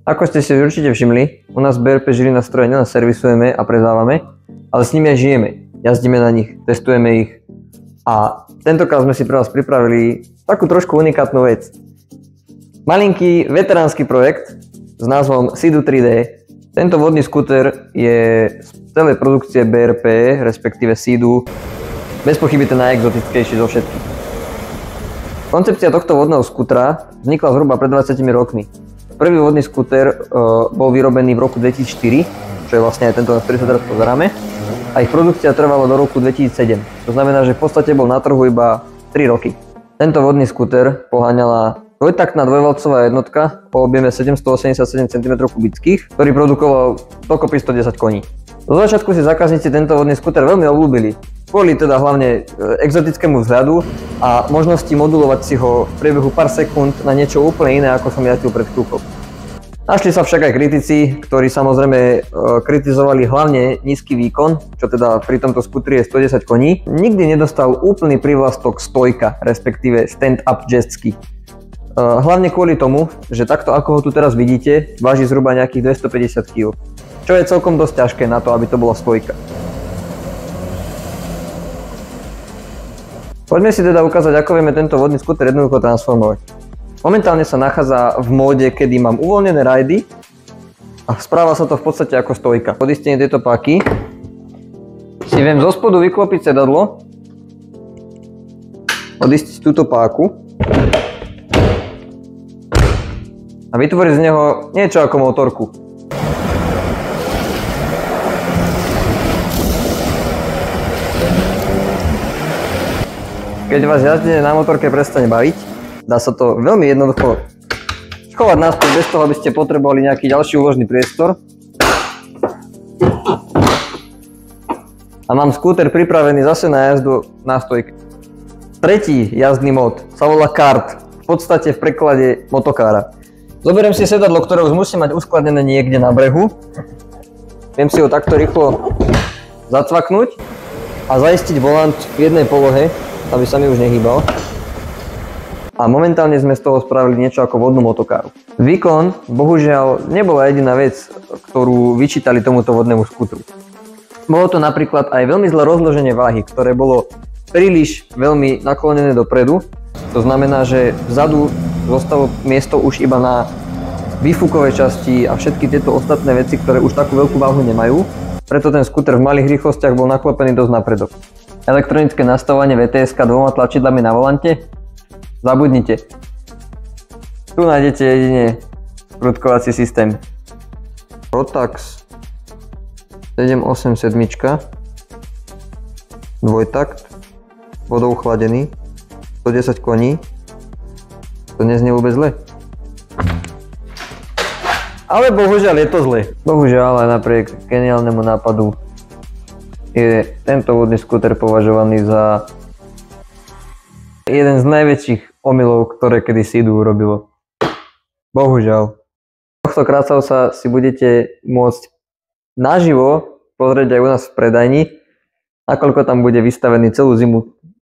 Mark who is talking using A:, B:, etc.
A: Ako ste si určite všimli, u nás v BRP Žilina stroje nielen servisujeme a predávame, ale s nimi aj žijeme. Jazdíme na nich, testujeme ich a tentokrát sme si pre vás pripravili takú trošku unikátnu vec. Malinký veteránsky projekt s názvom Sea-Doo 3D. Tento vodný skúter je z celej produkcie BRP, respektíve Sea-Doo, bez pochyby ten najexotickejší zo všetkých. Koncepcia tohto vodného skútra vznikla zhruba pred 20 rokmi. Prvý vodný skúter bol vyrobený v roku 2004, čo je vlastne aj tento, na ktorý sa teraz pozeráme, a ich produkcia trvala do roku 2007. To znamená, že v podstate bol na trhu iba 3 roky. Tento vodný skúter poháňala dvojtaktná dvojvalcová jednotka po objeme 787 cm3, ktorý produkoval dokopy 110 koní. Do začiatku si zákazníci tento vodný skúter veľmi obľúbili. Kvôli teda hlavne exotickému vzhľadu a možnosti modulovať si ho v priebehu pár sekúnd na niečo úplne iné, ako som jazdil pred chvíľkou. Našli sa však aj kritici, ktorí samozrejme kritizovali hlavne nízky výkon, čo teda pri tomto skútri je 110 koní. Nikdy nedostal úplný prívlastok stojka, respektíve stand-up jet ski. Hlavne kvôli tomu, že takto ako ho tu teraz vidíte, váži zhruba nejakých 250 kg, čo je celkom dosť ťažké na to, aby to bola stojka. Poďme si teda ukázať, ako vieme tento vodný skúter jednoducho transformovať. Momentálne sa nachádza v móde, kedy mám uvoľnené rajdy a správa sa to v podstate ako stojka. Po odistení tejto páky si viem zo spodu vyklopiť sedadlo, odistiť túto páku a vytvoriť z neho niečo ako motorku. Keď vás jazdenie na motorke prestane baviť, dá sa to veľmi jednoducho schovať naspäť bez toho, aby ste potrebovali nejaký ďalší úložný priestor. A mám skúter pripravený zase na jazdu na stojke. Tretí jazdný mód sa volá kart, v podstate v preklade motokára. Zoberiem si sedadlo, ktoré už musím mať uskladnené niekde na brehu. Viem si ho takto rýchlo zacvaknúť a zaistiť volant v jednej polohe, aby sa mi už nehýbal. A momentálne sme z toho spravili niečo ako vodnú motokáru. Výkon, bohužiaľ, nebola jediná vec, ktorú vyčítali tomuto vodnému skútru. Bolo to napríklad aj veľmi zlé rozloženie váhy, ktoré bolo príliš veľmi naklonené dopredu. To znamená, že vzadu zostalo miesto už iba na výfukovej časti a všetky tieto ostatné veci, ktoré už takú veľkú váhu nemajú. Preto ten skúter v malých rýchlostiach bol naklopený dosť napredok. Elektronické nastavovanie VTS-ka dvoma tlačidlami na volante? Zabudnite. Tu nájdete jedine sprúdkovací systém. Rotax 787, dvojtakt, vodou chladený, 110 koní. To neznie vôbec zle. Ale bohužiaľ je to zle. Bohužiaľ aj napriek geniálnemu nápadu je tento vodný skúter považovaný za jeden z najväčších omylov, ktoré kedy Sea-Doo urobilo. Bohužiaľ. Tohto krásav sa si budete môcť naživo pozrieť aj u nás v predajni, nakoľko tam bude vystavený celú zimu